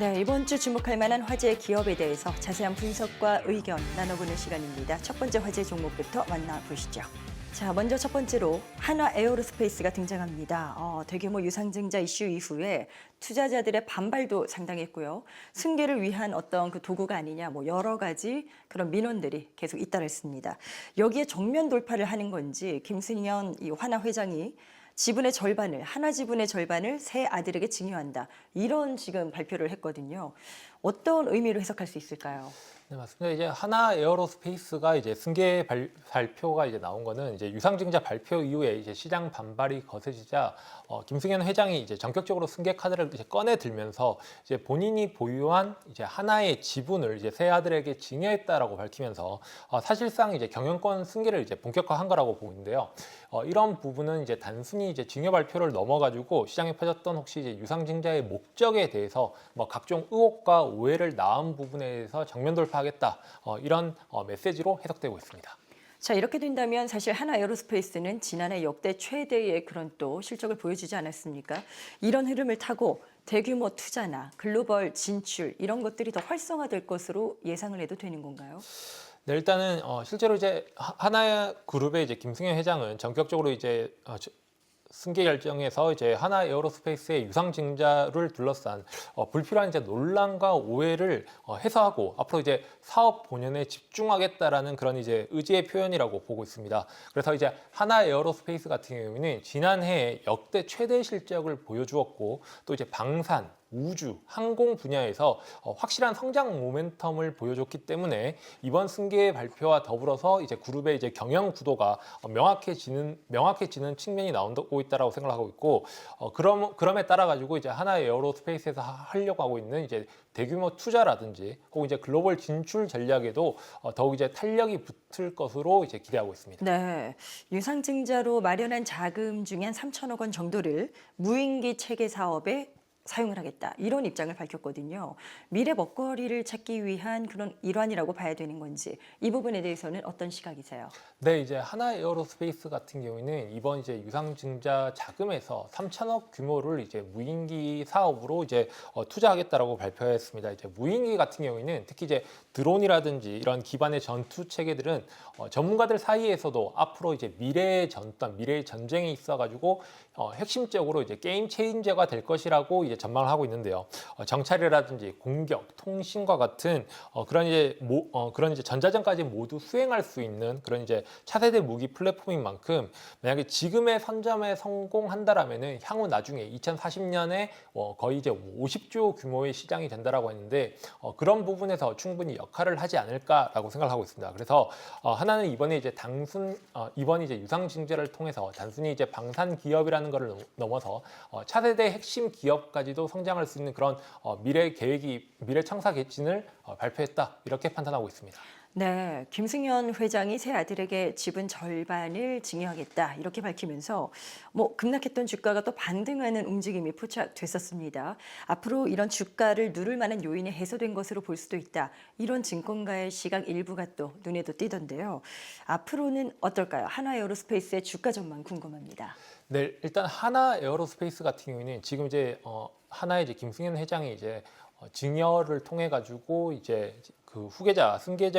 네, 이번 주 주목할 만한 화제 기업에 대해서 자세한 분석과 의견 나눠보는 시간입니다. 첫 번째 화제 종목부터 만나보시죠. 자, 먼저 첫 번째로 한화 에어로스페이스가 등장합니다. 대규모 유상증자 이슈 이후에 투자자들의 반발도 상당했고요. 승계를 위한 어떤 그 도구가 아니냐, 여러 가지 그런 민원들이 계속 잇따랐습니다. 여기에 정면 돌파를 하는 건지 김승현 이 한화 회장이 지분의 절반을, 한화 지분의 절반을 세 아들에게 증여한다. 이런 지금 발표를 했거든요. 어떤 의미로 해석할 수 있을까요? 네, 맞습니다. 이제 하나 에어로스페이스가 이제 승계 발표가 이제 나온 거는 이제 유상증자 발표 이후에 이제 시장 반발이 거세지자 김승현 회장이 이제 전격적으로 승계 카드를 이제 꺼내 들면서 이제 본인이 보유한 이제 하나의 지분을 이제 세 아들에게 증여했다라고 밝히면서 사실상 이제 경영권 승계를 이제 본격화한 거라고 보는데요. 이런 부분은 이제 단순히 이제 증여 발표를 넘어가지고 시장에 퍼졌던 혹시 이제 유상증자의 목적에 대해서 각종 의혹과 오해를 낳은 부분에 대해서 정면 돌파하겠다 이런 메시지로 해석되고 있습니다. 자, 이렇게 된다면 사실 한화 에어로스페이스는 지난해 역대 최대의 그런 또 실적을 보여주지 않았습니까? 이런 흐름을 타고 대규모 투자나 글로벌 진출 이런 것들이 더 활성화될 것으로 예상을 해도 되는 건가요? 네, 일단은 실제로 이제 하나그룹의 이제 김승현 회장은 전격적으로 이제 승계 결정에서 이제 하나 에어로스페이스의 유상증자를 둘러싼 불필요한 이제 논란과 오해를 해소하고 앞으로 이제 사업 본연에 집중하겠다라는 그런 이제 의지의 표현이라고 보고 있습니다. 그래서 이제 하나 에어로스페이스 같은 경우에는 지난해 역대 최대 실적을 보여주었고 또 이제 방산 우주, 항공 분야에서 확실한 성장 모멘텀을 보여줬기 때문에 이번 승계 발표와 더불어서 이제 그룹의 이제 경영 구도가 명확해지는 측면이 나오고 있다라고 생각하고 있고, 그럼에 따라 가지고 이제 하나 에어로스페이스에서 하려고 하고 있는 이제 대규모 투자라든지 혹은 이제 글로벌 진출 전략에도 더욱 이제 탄력이 붙을 것으로 이제 기대하고 있습니다. 네, 유상증자로 마련한 자금 중에 한 3천억 원 정도를 무인기 체계 사업에 사용을 하겠다. 이런 입장을 밝혔거든요. 미래 먹거리를 찾기 위한 그런 일환이라고 봐야 되는 건지 이 부분에 대해서는 어떤 시각이세요? 네, 이제 하나 에어로스페이스 같은 경우에는 이번 이제 유상증자 자금에서 3천억 규모를 이제 무인기 사업으로 이제 투자하겠다라고 발표했습니다. 이제 무인기 같은 경우에는 특히 이제 드론이라든지 이런 기반의 전투 체계들은 전문가들 사이에서도 앞으로 이제 미래의 전단, 미래의 전쟁에 있어가지고 핵심적으로 이제 게임 체인저가 될 것이라고 이제 전망을 하고 있는데요. 정찰이라든지 공격, 통신과 같은 그런 이제 전자전까지 모두 수행할 수 있는 그런 이제 차세대 무기 플랫폼인 만큼 만약에 지금의 선점에 성공한다라면은 향후 나중에 2040년에 거의 이제 50조 규모의 시장이 된다라고 했는데 그런 부분에서 충분히 역할을 하지 않을까라고 생각을 하고 있습니다. 그래서 하나는 이번에 이제 이번 이제 유상증자를 통해서 단순히 이제 방산 기업이라는 것을 넘어서 차세대 핵심 기업까지도 성장할 수 있는 그런 미래 창사 계획진을 발표했다 이렇게 판단하고 있습니다. 네, 김승현 회장이 새 아들에게 지분 절반을 증여하겠다 이렇게 밝히면서 급락했던 주가가 또 반등하는 움직임이 포착됐었습니다. 앞으로 이런 주가를 누를 만한 요인이 해소된 것으로 볼 수도 있다. 이런 증권가의 시각 일부가 또 눈에도 띄던데요. 앞으로는 어떨까요? 하나 에어로스페이스의 주가 전망 궁금합니다. 네, 일단 하나 에어로스페이스 같은 경우에는 지금 이제 하나의 이제 김승현 회장이 이제 증여를 통해 가지고 이제 그 후계자 승계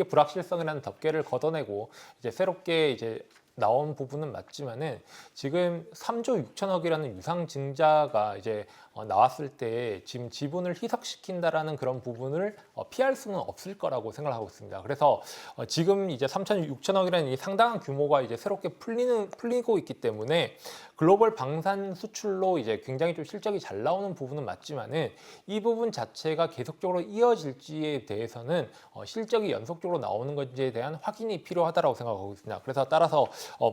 불확실성이라는 덮개를 걷어내고 이제 새롭게 이제 나온 부분은 맞지만은 지금 3조 6천억이라는 유상증자가 이제 나왔을 때 지금 지분을 희석시킨다라는 그런 부분을 피할 수는 없을 거라고 생각하고 있습니다. 그래서 지금 이제 3천 6천억이라는 이 상당한 규모가 이제 새롭게 풀리고 있기 때문에 글로벌 방산 수출로 이제 굉장히 좀 실적이 잘 나오는 부분은 맞지만은 이 부분 자체가 계속적으로 이어질지에 대해서는 실적이 연속적으로 나오는 건지에 대한 확인이 필요하다라고 생각하고 있습니다. 그래서 따라서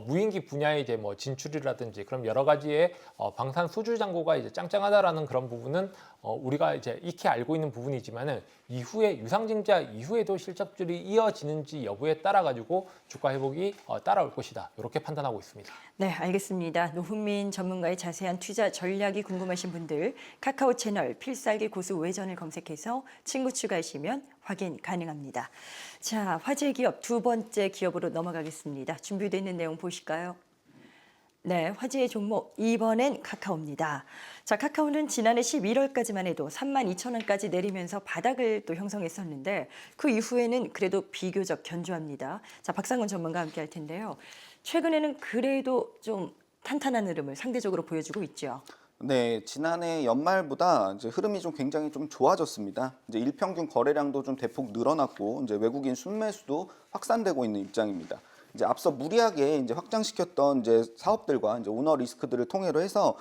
무인기 분야의 이제 진출이라든지 그럼 여러 가지의 방산 수주 잔고가 이제 짱짱하다라는 그런 부분은 우리가 이제 익히 알고 있는 부분이지만은 이후에 유상증자 이후에도 실적들이 이어지는지 여부에 따라 가지고 주가 회복이 따라올 것이다. 이렇게 판단하고 있습니다. 네, 알겠습니다. 노훈민 전문가의 자세한 투자 전략이 궁금하신 분들 카카오 채널 필살기 고수 외전을 검색해서 친구 추가하시면 확인 가능합니다. 자, 화제 기업 두 번째 기업으로 넘어가겠습니다. 준비되어 있는 내용 보실까요? 네, 화제의 종목 이번엔 카카오입니다. 자, 카카오는 지난해 11월까지만 해도 32,000원까지 내리면서 바닥을 또 형성했었는데 그 이후에는 그래도 비교적 견조합니다. 자, 박상훈 전문가와 함께 할 텐데요. 최근에는 그래도 좀 탄탄한 흐름을 상대적으로 보여주고 있죠. 네, 지난해 연말보다 이제 흐름이 좀 굉장히 좀 좋아졌습니다. 이제 일평균 거래량도 좀 대폭 늘어났고 이제 외국인 순매수도 확산되고 있는 입장입니다. 이제 앞서 무리하게 이제 확장시켰던 이제 사업들과 이제 오너 리스크들을 통해로 해서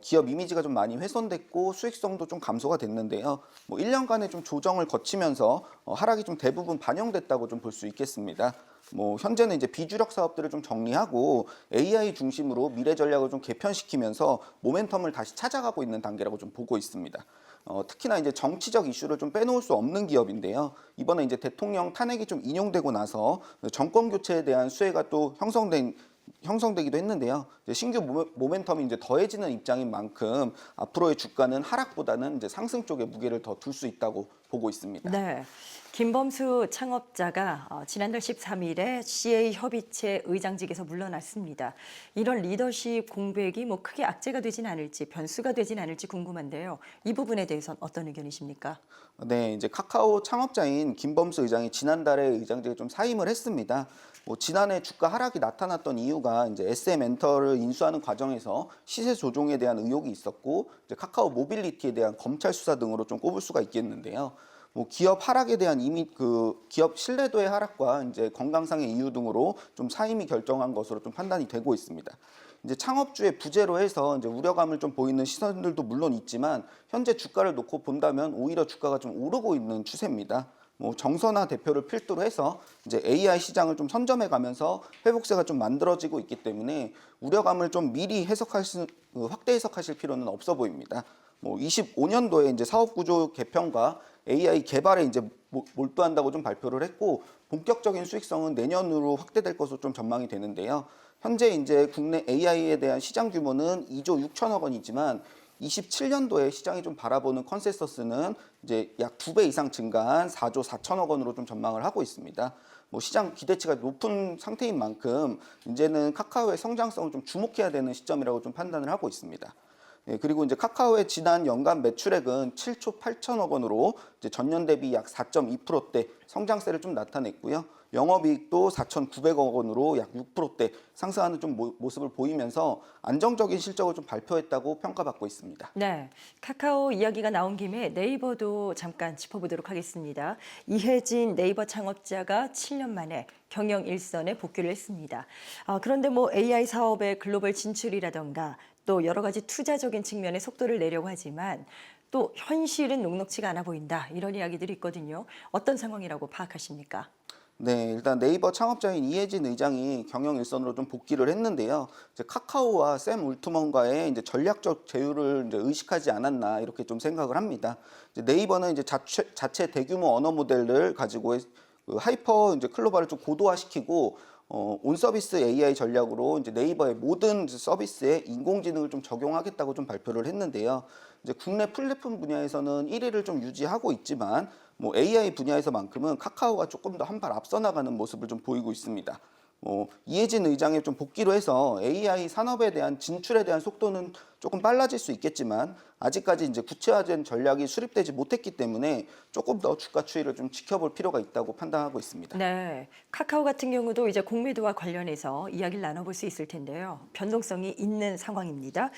기업 이미지가 좀 많이 훼손됐고 수익성도 좀 감소가 됐는데요. 뭐 1년간의 좀 조정을 거치면서 하락이 좀 대부분 반영됐다고 좀 볼 수 있겠습니다. 뭐 현재는 이제 비주력 사업들을 좀 정리하고 AI 중심으로 미래 전략을 좀 개편시키면서 모멘텀을 다시 찾아가고 있는 단계라고 좀 보고 있습니다. 특히나 이제 정치적 이슈를 좀 빼놓을 수 없는 기업인데요. 이번에 이제 대통령 탄핵이 좀 인용되고 나서 정권 교체에 대한 수혜가 또 형성되기도 했는데요. 이제 신규 모멘텀이 이제 더해지는 입장인 만큼 앞으로의 주가는 하락보다는 이제 상승 쪽에 무게를 더 둘 수 있다고 보고 있습니다. 네. 김범수 창업자가 지난달 13일에 CA 협의체 의장직에서 물러났습니다. 이런 리더십 공백이 뭐 크게 악재가 되진 않을지 변수가 되진 않을지 궁금한데요. 이 부분에 대해서는 어떤 의견이십니까? 네, 이제 카카오 창업자인 김범수 의장이 지난달에 의장직에 좀 사임을 했습니다. 뭐 지난해 주가 하락이 나타났던 이유가 이제 SM엔터를 인수하는 과정에서 시세 조종에 대한 의혹이 있었고 이제 카카오 모빌리티에 대한 검찰 수사 등으로 좀 꼽을 수가 있겠는데요. 뭐 기업 하락에 대한 기업 신뢰도의 하락과 이제 건강상의 이유 등으로 좀 사임이 결정한 것으로 좀 판단이 되고 있습니다. 이제 창업주의 부재로 해서 이제 우려감을 좀 보이는 시선들도 물론 있지만 현재 주가를 놓고 본다면 오히려 주가가 좀 오르고 있는 추세입니다. 뭐 정선화 대표를 필두로 해서 이제 AI 시장을 좀 선점해 가면서 회복세가 좀 만들어지고 있기 때문에 우려감을 좀 미리 확대 해석하실 필요는 없어 보입니다. 뭐 25년도에 이제 사업 구조 개편과 AI 개발에 이제 몰두한다고 좀 발표를 했고 본격적인 수익성은 내년으로 확대될 것으로 좀 전망이 되는데요. 현재 이제 국내 AI에 대한 시장 규모는 2조 6천억 원이지만 27년도에 시장이 좀 바라보는 컨센서스는 이제 약 2배 이상 증가한 4조 4천억 원으로 좀 전망을 하고 있습니다. 뭐 시장 기대치가 높은 상태인 만큼 이제는 카카오의 성장성을 좀 주목해야 되는 시점이라고 좀 판단을 하고 있습니다. 예, 그리고 이제 카카오의 지난 연간 매출액은 7조 8천억 원으로 이제 전년 대비 약 4.2%대 성장세를 좀 나타냈고요. 영업이익도 4,900억 원으로 약 6%대 상승하는 좀 모습을 보이면서 안정적인 실적을 좀 발표했다고 평가받고 있습니다. 네, 카카오 이야기가 나온 김에 네이버도 잠깐 짚어보도록 하겠습니다. 이혜진 네이버 창업자가 7년 만에 경영 일선에 복귀를 했습니다. 그런데 뭐 AI 사업의 글로벌 진출이라던가 또 여러 가지 투자적인 측면의 속도를 내려고 하지만 또 현실은 녹록치가 않아 보인다. 이런 이야기들이 있거든요. 어떤 상황이라고 파악하십니까? 네, 일단 네이버 창업자인 이혜진 의장이 경영 일선으로 좀 복귀를 했는데요. 이제 카카오와 샘 울트먼과의 이제 전략적 제휴를 이제 의식하지 않았나 이렇게 좀 생각을 합니다. 이제 네이버는 이제 자체 대규모 언어 모델을 가지고 그 하이퍼 이제 클로바를 좀 고도화시키고 온 서비스 AI 전략으로 이제 네이버의 모든 서비스에 인공지능을 좀 적용하겠다고 좀 발표를 했는데요. 이제 국내 플랫폼 분야에서는 1위를 좀 유지하고 있지만 뭐 AI 분야에서만큼은 카카오가 조금 더 한 발 앞서 나가는 모습을 좀 보이고 있습니다. 이혜진 의장의 좀 복귀로 해서 AI 산업에 대한 진출에 대한 속도는 조금 빨라질 수 있겠지만 아직까지 이제 구체화된 전략이 수립되지 못했기 때문에 조금 더 주가 추이를 좀 지켜볼 필요가 있다고 판단하고 있습니다. 네, 카카오 같은 경우도 이제 공매도와 관련해서 이야기를 나눠볼 수 있을 텐데요. 변동성이 있는 상황입니다.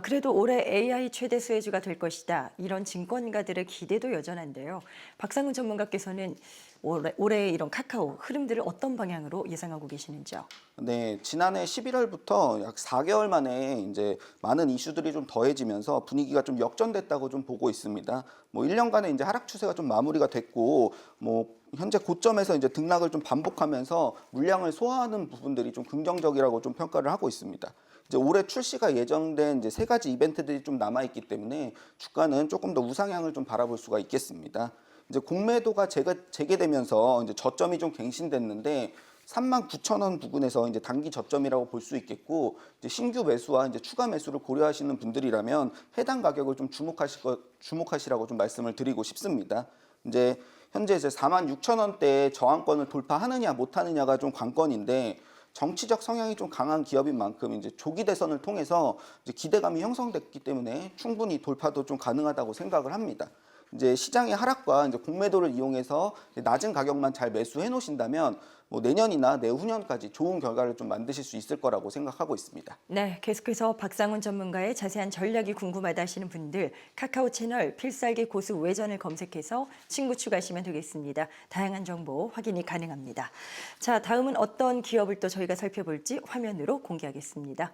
그래도 올해 AI 최대 수혜주가 될 것이다. 이런 증권가들의 기대도 여전한데요. 박상훈 전문가께서는 올해 이런 카카오 흐름들을 어떤 방향으로 예상하고 계시는지요? 네, 지난해 11월부터 약 4개월 만에 이제 많은 이슈들이 좀 더해지면서 분위기가 좀 역전됐다고 좀 보고 있습니다. 뭐 1년간의 이제 하락 추세가 좀 마무리가 됐고, 뭐 현재 고점에서 이제 등락을 좀 반복하면서 물량을 소화하는 부분들이 좀 긍정적이라고 좀 평가를 하고 있습니다. 이제 올해 출시가 예정된 이제 3가지 이벤트들이 좀 남아 있기 때문에 주가는 조금 더 우상향을 좀 바라볼 수가 있겠습니다. 이제 공매도가 재개되면서 이제 저점이 좀 갱신됐는데 39,000원 부근에서 이제 단기 저점이라고 볼 수 있겠고 이제 신규 매수와 이제 추가 매수를 고려하시는 분들이라면 해당 가격을 좀 주목하시라고 좀 말씀을 드리고 싶습니다. 이제 현재 이제 46,000원대의 저항권을 돌파하느냐 못하느냐가 좀 관건인데 정치적 성향이 좀 강한 기업인 만큼 이제 조기 대선을 통해서 이제 기대감이 형성됐기 때문에 충분히 돌파도 좀 가능하다고 생각을 합니다. 이제 시장의 하락과 이제 공매도를 이용해서 낮은 가격만 잘 매수해 놓으신다면 뭐 내년이나 내후년까지 좋은 결과를 좀 만드실 수 있을 거라고 생각하고 있습니다. 네, 계속해서 박상훈 전문가의 자세한 전략이 궁금하다 하시는 분들 카카오 채널 필살기 고수 외전을 검색해서 친구 추가하시면 되겠습니다. 다양한 정보 확인이 가능합니다. 자, 다음은 어떤 기업을 또 저희가 살펴볼지 화면으로 공개하겠습니다.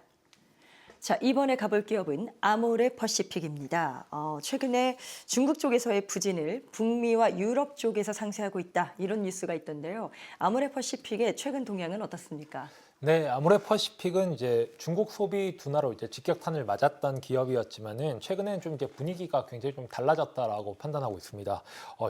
자, 이번에 가볼 기업은 아모레 퍼시픽입니다. 최근에 중국 쪽에서의 부진을 북미와 유럽 쪽에서 상쇄하고 있다, 이런 뉴스가 있던데요. 아모레 퍼시픽의 최근 동향은 어떻습니까? 네, 아모레 퍼시픽은 이제 중국 소비 둔화로 이제 직격탄을 맞았던 기업이었지만은 최근에는 좀 이제 분위기가 굉장히 좀 달라졌다라고 판단하고 있습니다.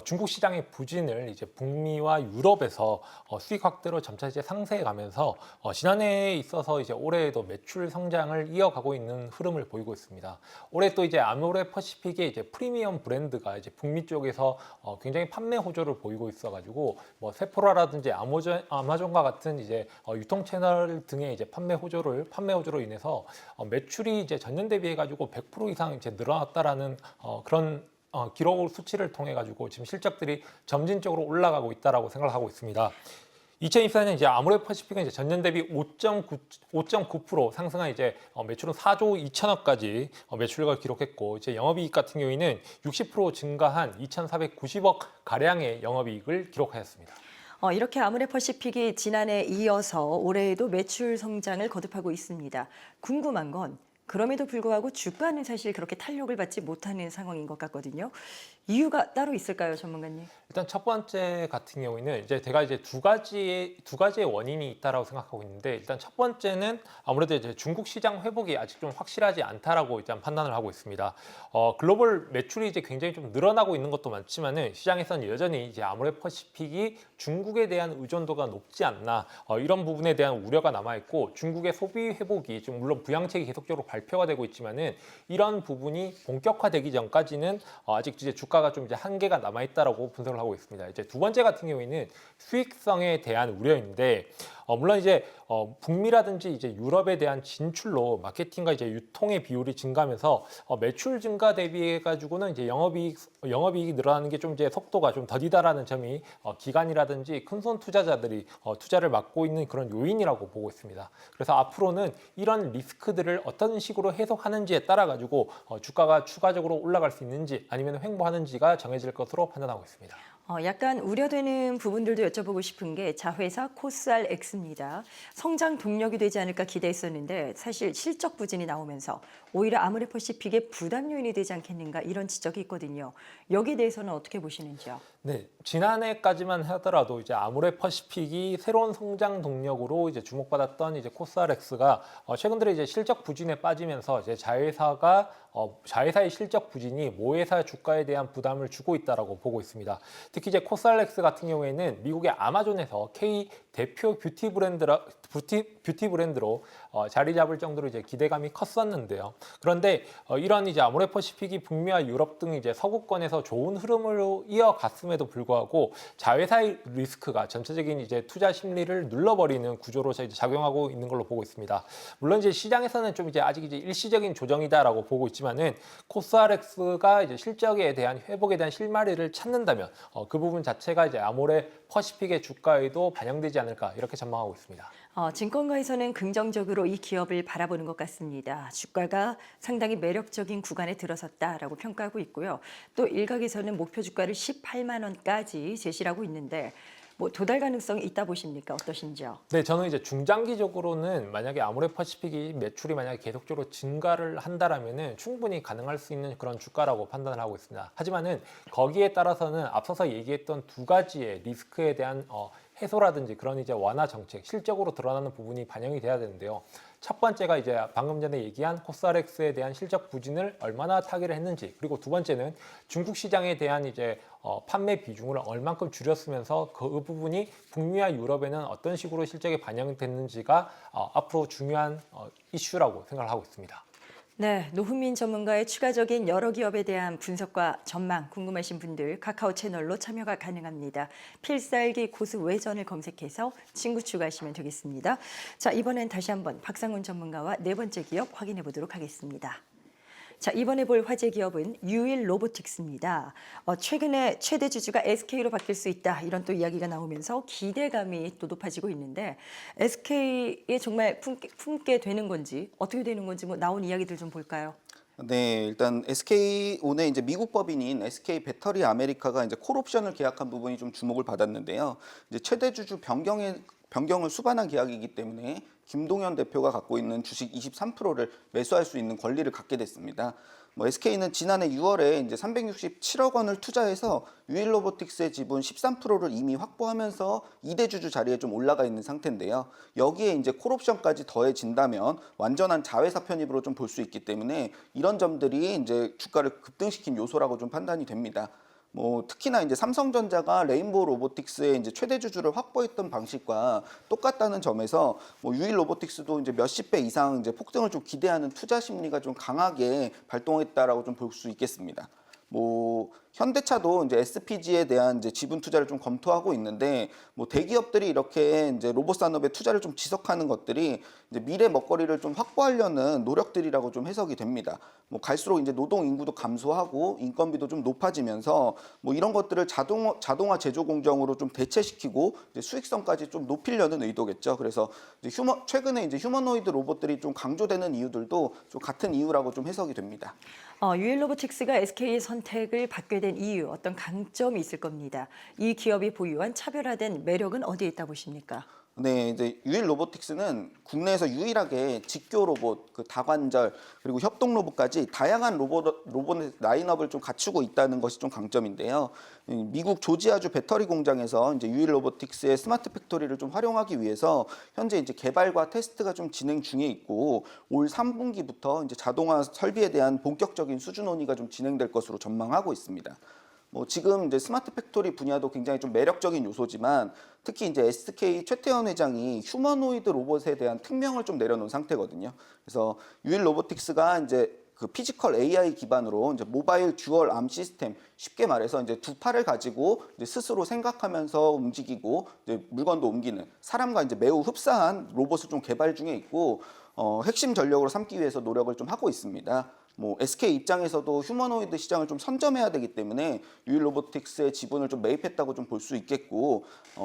중국 시장의 부진을 이제 북미와 유럽에서 수익 확대로 점차 이제 상쇄해 가면서 지난해에 있어서 이제 올해에도 매출 성장을 이어가고 있는 흐름을 보이고 있습니다. 올해 또 이제 아모레 퍼시픽의 이제 프리미엄 브랜드가 이제 북미 쪽에서 굉장히 판매 호조를 보이고 있어가지고 뭐 세포라라든지 아마존과 같은 이제 유통 채널 등의 이제 판매 호조로 인해서 매출이 이제 전년 대비해 가지고 100% 이상 이제 늘어났다라는 그런 기록 수치를 통해 가지고 지금 실적들이 점진적으로 올라가고 있다라고 생각을 하고 있습니다. 2024년 이제 아모레 퍼시픽은 이제 전년 대비 5.9% 상승한 이제 매출은 4조 2천억까지 매출을 기록했고, 이제 영업이익 같은 경우에는 60% 증가한 2,490억 가량의 영업이익을 기록하였습니다. 이렇게 아모레 퍼시픽이 지난해에 이어서 올해에도 매출 성장을 거듭하고 있습니다. 궁금한 건 그럼에도 불구하고 주가는 사실 그렇게 탄력을 받지 못하는 상황인 것 같거든요. 이유가 따로 있을까요, 전문가님? 일단 첫 번째 같은 경우에는 이제 제가 이제 두 가지의 원인이 있다라고 생각하고 있는데, 일단 첫 번째는 아무래도 이제 중국 시장 회복이 아직 좀 확실하지 않다라고 일단 판단을 하고 있습니다. 글로벌 매출이 이제 굉장히 좀 늘어나고 있는 것도 많지만은 시장에서는 여전히 이제 아모레 퍼시픽이 중국에 대한 의존도가 높지 않나, 이런 부분에 대한 우려가 남아 있고, 중국의 소비 회복이 좀 물론 부양책이 계속적으로 발표가 되고 있지만은 이런 부분이 본격화되기 전까지는 아직 이제 주가가 좀 이제 한계가 남아 있다라고 분석을 하고 있습니다. 이제 두 번째 같은 경우에는 수익성에 대한 우려인데, 물론 이제 북미라든지 이제 유럽에 대한 진출로 마케팅과 이제 유통의 비율이 증가하면서 매출 증가 대비해 가지고는 이제 영업이익이 늘어나는 게 좀 이제 속도가 좀 더디다라는 점이 기관이라든지 큰손 투자자들이 투자를 막고 있는 그런 요인이라고 보고 있습니다. 그래서 앞으로는 이런 리스크들을 어떤 식으로 해석하는지에 따라 가지고 주가가 추가적으로 올라갈 수 있는지 아니면 횡보하는지가 정해질 것으로 판단하고 있습니다. 약간 우려되는 부분들도 여쭤보고 싶은 게 자회사 코스알엑스입니다. 성장 동력이 되지 않을까 기대했었는데 사실 실적 부진이 나오면서 오히려 아모레 퍼시픽의 부담 요인이 되지 않겠는가, 이런 지적이 있거든요. 여기에 대해서는 어떻게 보시는지요? 네, 지난해까지만 하더라도 이제 아모레 퍼시픽이 새로운 성장 동력으로 이제 주목받았던 이제 코스알엑스가 최근 들어 이제 실적 부진에 빠지면서 이제 자회사의 실적 부진이 모회사 주가에 대한 부담을 주고 있다라고 보고 있습니다. 특히 이제 코스알엑스 같은 경우에는 미국의 아마존에서 K 대표 뷰티 브랜드로 자리 잡을 정도로 이제 기대감이 컸었는데요. 그런데 이런 이제 아모레 퍼시픽이 북미와 유럽 등 이제 서구권에서 좋은 흐름으로 이어갔음에도 불구하고 자회사의 리스크가 전체적인 이제 투자 심리를 눌러버리는 구조로 이제 작용하고 있는 걸로 보고 있습니다. 물론 이제 시장에서는 좀 이제 아직 이제 일시적인 조정이다라고 보고 있지만은 코스알엑스가 이제 실적에 대한 회복에 대한 실마리를 찾는다면 그 부분 자체가 이제 아모레 퍼시픽의 주가에도 반영되지 않을까, 이렇게 전망하고 있습니다. 증권가에서는 긍정적으로 이 기업을 바라보는 것 같습니다. 주가가 상당히 매력적인 구간에 들어섰다라고 평가하고 있고요. 또 일각에서는 목표 주가를 18만 원까지 제시를 하고 있는데 뭐 도달 가능성이 있다 보십니까? 어떠신지요? 네, 저는 이제 중장기적으로는 만약에 아모레 퍼시픽이 매출이 만약에 계속적으로 증가를 한다라면은 충분히 가능할 수 있는 그런 주가라고 판단을 하고 있습니다. 하지만은 거기에 따라서는 앞서서 얘기했던 두 가지의 리스크에 대한 해소라든지 그런 이제 완화 정책, 실적으로 드러나는 부분이 반영이 돼야 되는데요. 첫 번째가 이제 방금 전에 얘기한 코스알엑스에 대한 실적 부진을 얼마나 타개를 했는지, 그리고 두 번째는 중국 시장에 대한 이제 판매 비중을 얼만큼 줄였으면서 그 부분이 북미와 유럽에는 어떤 식으로 실적에 반영됐는지가 앞으로 중요한 이슈라고 생각을 하고 있습니다. 네, 노훈민 전문가의 추가적인 여러 기업에 대한 분석과 전망 궁금하신 분들 카카오 채널로 참여가 가능합니다. 필살기 고수 외전을 검색해서 친구 추가하시면 되겠습니다. 자, 이번엔 다시 한번 박상훈 전문가와 네 번째 기업 확인해 보도록 하겠습니다. 자, 이번에 볼 화제 기업은 유일 로보틱스입니다. 최근에 최대 주주가 SK로 바뀔 수 있다 이런 또 이야기가 나오면서 기대감이 또 높아지고 있는데 SK에 정말 품게 되는 건지 어떻게 되는 건지 뭐 나온 이야기들 좀 볼까요? 네, 일단 SK 오늘 이제 미국 법인인 SK 배터리 아메리카가 이제 콜옵션을 계약한 부분이 좀 주목을 받았는데요. 이제 최대 주주 변경을 수반한 계약이기 때문에 김동연 대표가 갖고 있는 주식 23%를 매수할 수 있는 권리를 갖게 됐습니다. SK는 지난해 6월에 이제 367억 원을 투자해서 유일로보틱스의 지분 13%를 이미 확보하면서 2대 주주 자리에 좀 올라가 있는 상태인데요. 여기에 이제 콜옵션까지 더해진다면 완전한 자회사 편입으로 좀 볼 수 있기 때문에 이런 점들이 이제 주가를 급등시킨 요소라고 좀 판단이 됩니다. 특히나 이제 삼성전자가 레인보우 로보틱스의 이제 최대 주주를 확보했던 방식과 똑같다는 점에서 유일 로보틱스도 이제 몇십 배 이상 이제 폭등을 좀 기대하는 투자 심리가 좀 강하게 발동했다라고 좀 볼 수 있겠습니다. 현대차도 이제 SPG에 대한 이제 지분 투자를 좀 검토하고 있는데 대기업들이 이렇게 이제 로봇 산업에 투자를 좀 지속하는 것들이 이제 미래 먹거리를 좀 확보하려는 노력들이라고 좀 해석이 됩니다. 갈수록 이제 노동 인구도 감소하고 인건비도 좀 높아지면서 이런 것들을 자동화 제조 공정으로 좀 대체시키고 이제 수익성까지 좀 높이려는 의도겠죠. 그래서 이제 최근에 이제 휴머노이드 로봇들이 좀 강조되는 이유들도 좀 같은 이유라고 좀 해석이 됩니다. 유일 로보틱스가 SK의 선택을 받게 된 이유, 어떤 강점이 있을 겁니다. 이 기업이 보유한 차별화된 매력은 어디에 있다 보십니까? 네, 이제 유일 로보틱스는 국내에서 유일하게 직교 로봇, 다관절 그리고 협동 로봇까지 다양한 로봇 라인업을 좀 갖추고 있다는 것이 좀 강점인데요. 미국 조지아주 배터리 공장에서 이제 유일 로보틱스의 스마트 팩토리를 좀 활용하기 위해서 현재 이제 개발과 테스트가 좀 진행 중에 있고 올 3분기부터 이제 자동화 설비에 대한 본격적인 수준 논의가 좀 진행될 것으로 전망하고 있습니다. 지금 이제 스마트 팩토리 분야도 굉장히 좀 매력적인 요소지만 특히 이제 SK 최태원 회장이 휴머노이드 로봇에 대한 특명을 좀 내려놓은 상태거든요. 그래서 유일 로보틱스가 이제 피지컬 AI 기반으로 이제 모바일 듀얼 암 시스템, 쉽게 말해서 이제 두 팔을 가지고 이제 스스로 생각하면서 움직이고 이제 물건도 옮기는 사람과 이제 매우 흡사한 로봇을 좀 개발 중에 있고 핵심 전력으로 삼기 위해서 노력을 좀 하고 있습니다. SK 입장에서도 휴머노이드 시장을 좀 선점해야 되기 때문에 유일 로보틱스의 지분을 좀 매입했다고 좀 볼 수 있겠고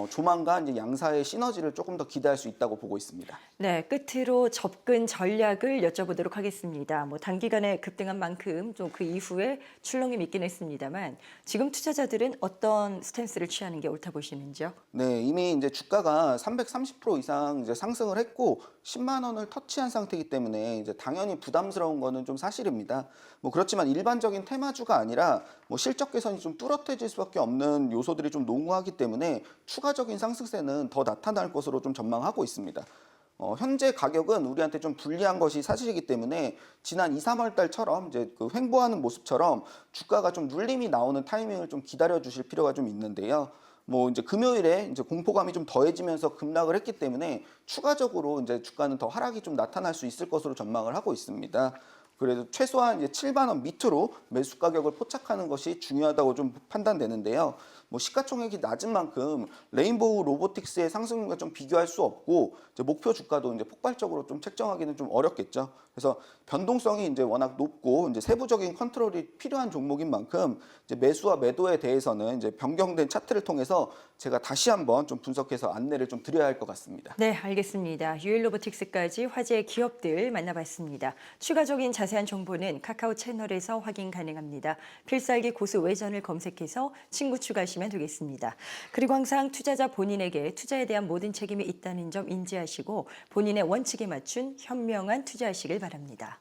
조만간 이제 양사의 시너지를 조금 더 기대할 수 있다고 보고 있습니다. 네, 끝으로 접근 전략을 여쭤보도록 하겠습니다. 단기간에 급등한 만큼 좀 그 이후에 출렁이 있긴 했습니다만 지금 투자자들은 어떤 스탠스를 취하는 게 옳다 보시는지요? 네, 이미 이제 주가가 330% 이상 이제 상승을 했고 10만 원을 터치한 상태이기 때문에 이제 당연히 부담스러운 거는 좀 사실입니다. 그렇지만 일반적인 테마주가 아니라 실적 개선이 좀 뚜렷해질 수밖에 없는 요소들이 좀 농후하기 때문에 추가적인 상승세는 더 나타날 것으로 좀 전망하고 있습니다. 현재 가격은 우리한테 좀 불리한 것이 사실이기 때문에 지난 2, 3월 달처럼 이제 횡보하는 모습처럼 주가가 좀 눌림이 나오는 타이밍을 좀 기다려 주실 필요가 좀 있는데요. 이제 금요일에 이제 공포감이 좀 더해지면서 급락을 했기 때문에 추가적으로 이제 주가는 더 하락이 좀 나타날 수 있을 것으로 전망을 하고 있습니다. 그래도 최소한 이제 7만 원 밑으로 매수 가격을 포착하는 것이 중요하다고 좀 판단되는데요. 시가총액이 낮은 만큼 레인보우 로보틱스의 상승률과 좀 비교할 수 없고 이제 목표 주가도 이제 폭발적으로 좀 책정하기는 좀 어렵겠죠. 그래서 변동성이 이제 워낙 높고 이제 세부적인 컨트롤이 필요한 종목인 만큼 이제 매수와 매도에 대해서는 이제 변경된 차트를 통해서 제가 다시 한번 좀 분석해서 안내를 좀 드려야 할 것 같습니다. 네, 알겠습니다. 유일 로보틱스까지 화제 기업들 만나봤습니다. 추가적인 자세한 정보는 카카오 채널에서 확인 가능합니다. 필살기 고수 외전을 검색해서 친구 추가하시면 되겠습니다. 그리고 항상 투자자 본인에게 투자에 대한 모든 책임이 있다는 점 인지하시고 본인의 원칙에 맞춘 현명한 투자하시길 바랍니다.